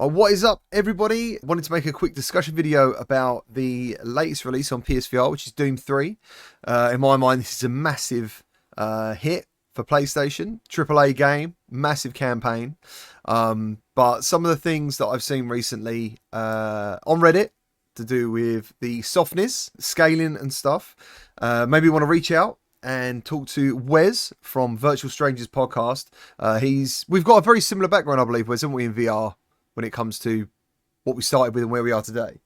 What is up, everybody? Wanted to make a quick discussion video about the latest release on PSVR, which is Doom 3. In my mind, this is a massive hit for PlayStation. AAA game, massive campaign. But some of the things that I've seen recently on Reddit to do with the softness, scaling and stuff, maybe want to reach out and talk to Wes from Virtual Strangers podcast. We've got a very similar background, I believe, Wes, haven't we, in VR? When it comes to what we started with and where we are today.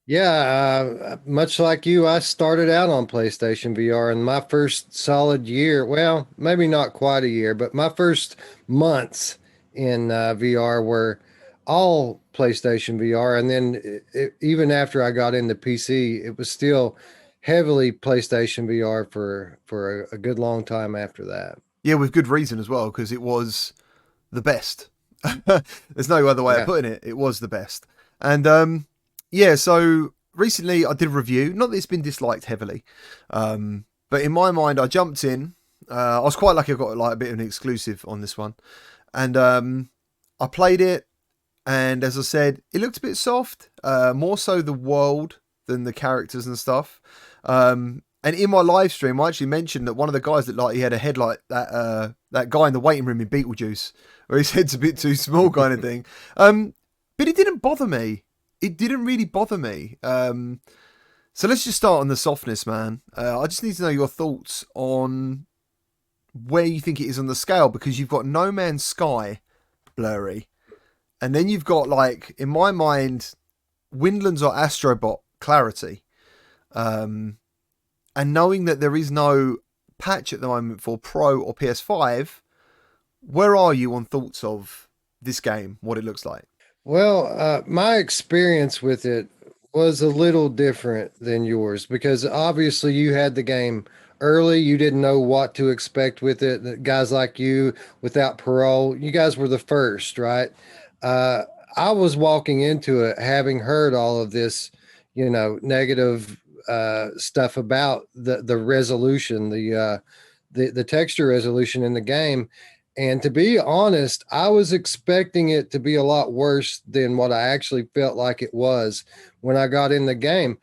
Yeah, much like you, I started out on PlayStation VR, and my first solid year, well, maybe not quite a year, but my first months in VR were all PlayStation VR. And then even after I got into PC, it was still heavily PlayStation VR for a good long time after that. Yeah, with good reason as well, because it was the best. There's no other way of putting it. It was the best. And yeah, so recently I did a review. Not that it's been disliked heavily, but in my mind, I jumped in. I was quite lucky. I got like a bit of an exclusive on this one, and I played it. And as I said, it looked a bit soft. More so the world than the characters and stuff. And in my live stream, I actually mentioned that one of the guys looked like he had a head like that guy in the waiting room in Beetlejuice, where his head's a bit too small kind of thing. But it didn't bother me. It didn't really bother me. So let's just start on the softness, man. I just need to know your thoughts on where you think it is on the scale, because you've got No Man's Sky blurry. And then you've got, like, in my mind, Windlands or Astrobot clarity. And knowing that there is no patch at the moment for Pro or PS5, where are you on thoughts of this game, what it looks like? Well, my experience with it was a little different than yours because obviously you had the game early. You didn't know what to expect with it. The guys like you without parole, you guys were the first, right? I was walking into it having heard all of this, negative stuff about the resolution, the texture resolution in the game. And to be honest, I was expecting it to be a lot worse than what I actually felt like it was when I got in the game.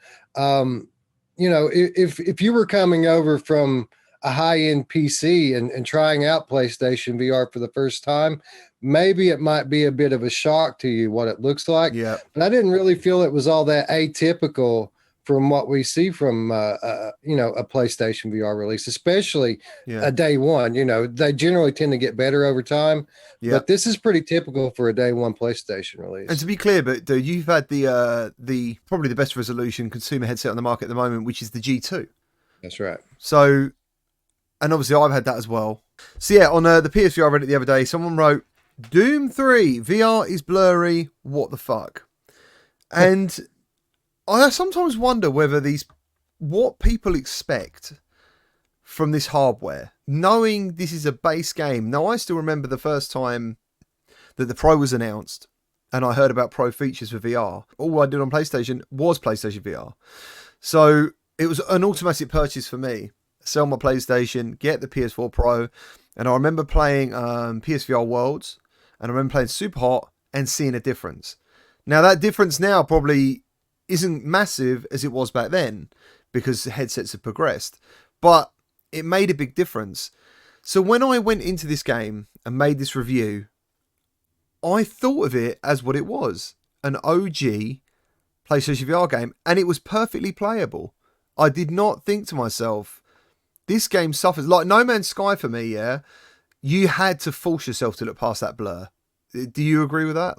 If you were coming over from a high-end PC and trying out PlayStation VR for the first time, maybe it might be a bit of a shock to you what it looks like. Yeah. But I didn't really feel it was all that atypical from what we see from a PlayStation VR release, especially a day one. They generally tend to get better over time, but this is pretty typical for a day one PlayStation release. And to be clear, but you've had the probably the best resolution consumer headset on the market at the moment, which is the G2. That's right. So, and obviously I've had that as well. So yeah, on the PSVR Reddit the other day, someone wrote, Doom 3 VR is blurry, what the fuck? And I sometimes wonder whether what people expect from this hardware, knowing this is a base game. Now, I still remember the first time that the Pro was announced and I heard about Pro features for VR. All I did on PlayStation was PlayStation VR. So it was an automatic purchase for me. Sell my PlayStation, get the PS4 Pro. And I remember playing PSVR Worlds, and I remember playing Super Hot and seeing a difference. Now, that difference now probably isn't massive as it was back then because the headsets have progressed, but it made a big difference. So when I went into this game and made this review, I thought of it as what it was, an OG PlayStation VR game, and it was perfectly playable. I did not think to myself, this game suffers. Like No Man's Sky for me, yeah, you had to force yourself to look past that blur. Do you agree with that?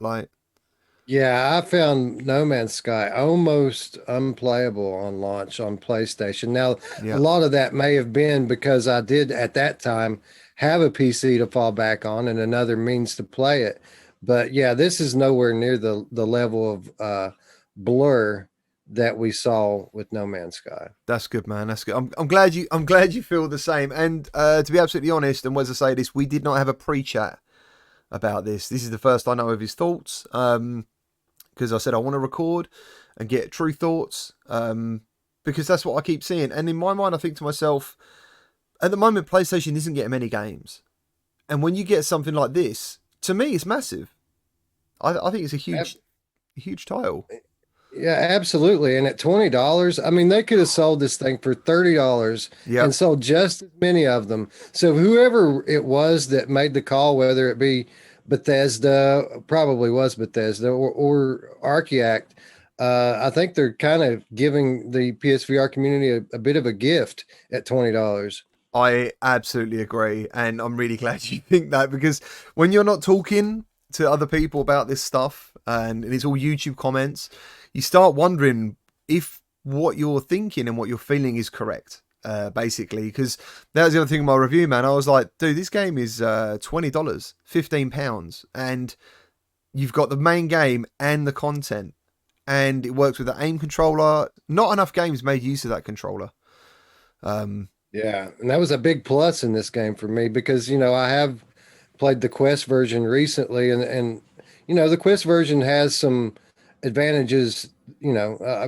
Yeah, I found No Man's Sky almost unplayable on launch on PlayStation. Now, a lot of that may have been because I did at that time have a PC to fall back on and another means to play it. But yeah, this is nowhere near the level of blur that we saw with No Man's Sky. That's good, man. That's good. I'm glad you feel the same. And to be absolutely honest, and as I say this, we did not have a pre-chat about this. This is the first I know of his thoughts. Because I said I want to record and get true thoughts, because that's what I keep seeing. And in my mind, I think to myself, at the moment, PlayStation isn't getting many games. And when you get something like this, to me, it's massive. I think it's a Ab- huge title. Yeah, absolutely. And at $20, I mean, they could have sold this thing for $30 Yep. and sold just as many of them. So whoever it was that made the call, whether it be Bethesda, probably was Bethesda, or Archaeact, I think they're kind of giving the PSVR community a bit of a gift at $20. I absolutely agree, and I'm really glad you think that, because when you're not talking to other people about this stuff and it's all YouTube comments, you start wondering if what you're thinking and what you're feeling is correct. Basically, because that was the other thing in my review, man. I was like, dude, this game is $20, £15, and you've got the main game and the content, and it works with the aim controller. Not enough games made use of that controller. Um, Yeah, and that was a big plus in this game for me because I have played the Quest version recently, and the Quest version has some advantages,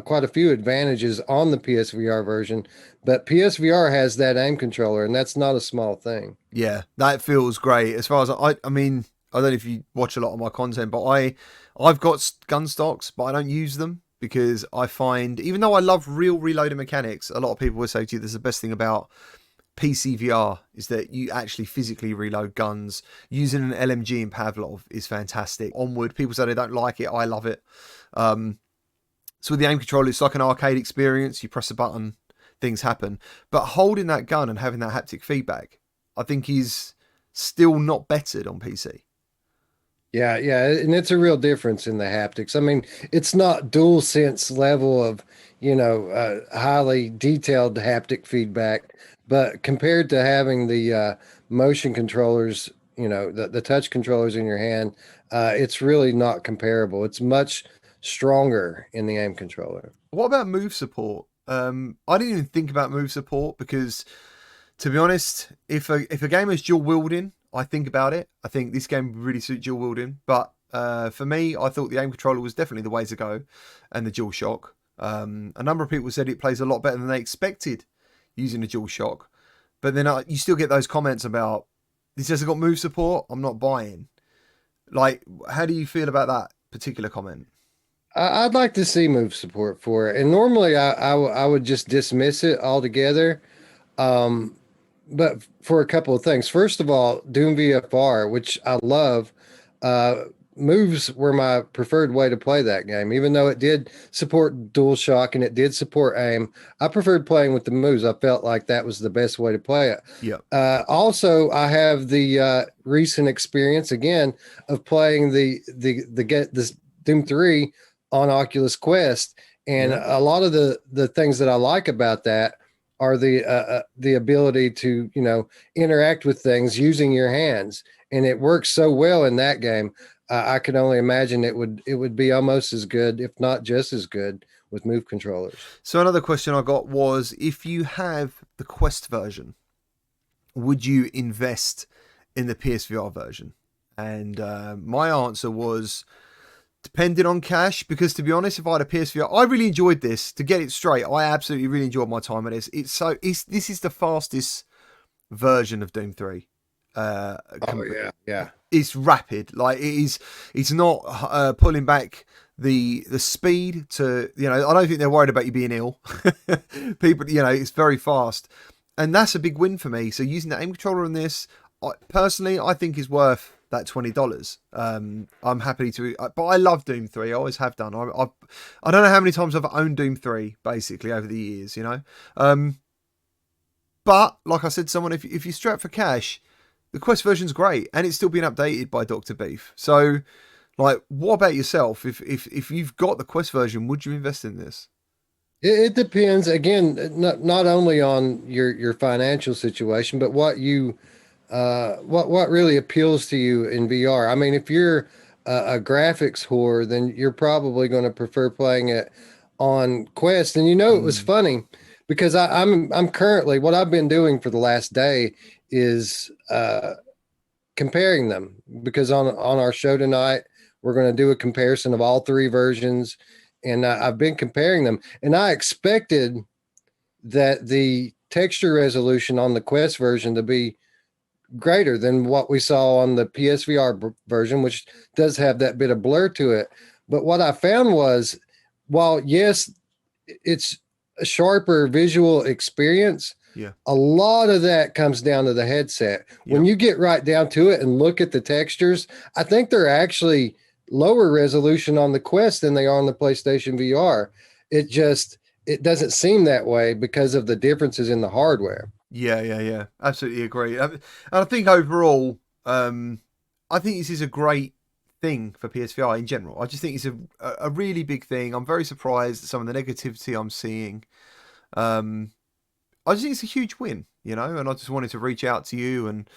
quite a few advantages on the PSVR version, but PSVR has that aim controller, and that's not a small thing. Yeah, that feels great. As far as I mean, I don't know if you watch a lot of my content, but I've got gun stocks, but I don't use them because I find, even though I love real reloading mechanics, a lot of people will say to you, "There's the best thing about PC VR is that you actually physically reload guns. Using an LMG in Pavlov is fantastic. Onward, people say they don't like it. I love it. Um, so with the aim controller, it's like an arcade experience. You press a button, things happen. But holding that gun and having that haptic feedback, I think is still not bettered on PC. Yeah, yeah, and it's a real difference in the haptics. I mean, it's not dual sense level of, highly detailed haptic feedback, but compared to having the motion controllers, the touch controllers in your hand, it's really not comparable. It's much stronger in the aim controller. What about move support? I didn't even think about move support because, to be honest, if a game is dual wielding, I think about it. I think this game would really suit dual wielding. But for me, I thought the aim controller was definitely the way to go, and the dual shock. A number of people said it plays a lot better than they expected using the dual shock. But then you still get those comments about this hasn't got move support. I'm not buying. Like, how do you feel about that particular comment? I'd like to see move support for it, and normally I would just dismiss it altogether. Um, but for a couple of things. First of all, Doom VFR, which I love, uh, moves were my preferred way to play that game. Even though it did support DualShock and it did support aim, I preferred playing with the moves. I felt like that was the best way to play it. Yeah. Also, I have the recent experience again of playing the get this Doom 3 on Oculus Quest, and Yeah. a lot of the things that I like about that are the ability to interact with things using your hands, and it works so well in that game. I can only imagine it would be almost as good, if not just as good, with move controllers. So another question I got was, if you have the Quest version, would you invest in the PSVR version? And my answer was depending on cash, because to be honest, if I had a PSVR, I really enjoyed this. To get it straight, I absolutely really enjoyed my time with this. This is the fastest version of Doom 3. Oh yeah, yeah. It's rapid, like it's not pulling back the speed to, I don't think they're worried about you being ill. People, it's very fast, and that's a big win for me. So using the aim controller on this, personally, I think is worth that $20. I'm happy to, but I love Doom 3. I always have done. I don't know how many times I've owned Doom 3 basically over the years, but like I said to someone, if you strap for cash, the Quest version's great, and it's still being updated by Dr. Beef. So, like, what about yourself? If you've got the Quest version, would you invest in this? It depends again, not only on your financial situation, but what really appeals to you in VR. I mean, if you're a graphics whore, then you're probably going to prefer playing it on Quest. And it was Mm. funny because I'm currently, what I've been doing for the last day is comparing them, because on our show tonight we're going to do a comparison of all three versions, and I've been comparing them, and I expected that the texture resolution on the Quest version to be greater than what we saw on the PSVR version, which does have that bit of blur to it. But what I found was, while yes, it's a sharper visual experience, Yeah. a lot of that comes down to the headset. When Yep. you get right down to it and look at the textures, I think they're actually lower resolution on the Quest than they are on the PlayStation VR. It doesn't seem that way because of the differences in the hardware. Yeah. Absolutely agree. And I think overall, I think this is a great thing for PSVR in general. I just think it's a really big thing. I'm very surprised at some of the negativity I'm seeing. I just think it's a huge win, and I just wanted to reach out to you and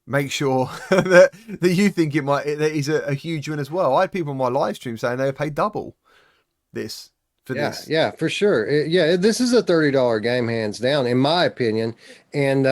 make sure that you think that is a huge win as well. I had people on my live stream saying they paid double this for this. Yeah, for sure. This is a $30 game, hands down, in my opinion. And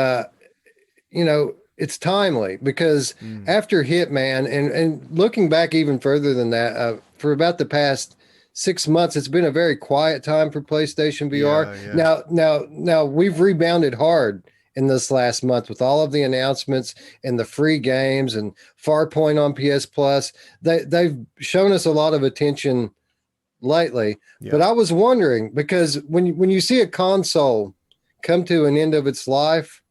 it's timely because after Hitman and looking back even further than that, for about the past 6 months, it's been a very quiet time for PlayStation VR. Yeah. Now we've rebounded hard in this last month with all of the announcements and the free games and Farpoint on PS Plus. They've shown us a lot of attention lately. Yeah. But I was wondering, because when you see a console come to an end of its life,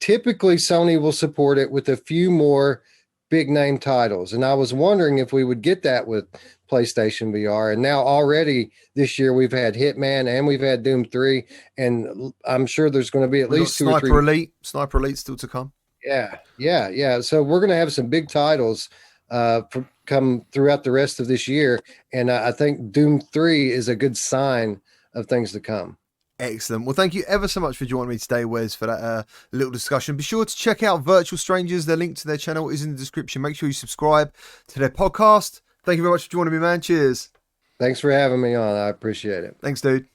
typically Sony will support it with a few more big name titles. And I was wondering if we would get that with PlayStation VR. And now already this year we've had Hitman and we've had Doom 3. And I'm sure there's going to be at least two or three. Sniper Elite still to come. Yeah. So we're going to have some big titles come throughout the rest of this year. And I think Doom 3 is a good sign of things to come. Excellent. Well, thank you ever so much for joining me today, Wes, for that little discussion. Be sure to check out Virtual Strangers. Their link to their channel is in the description. Make sure you subscribe to their podcast. Thank you very much for joining me, man. Cheers. Thanks for having me on. I appreciate it. Thanks, dude.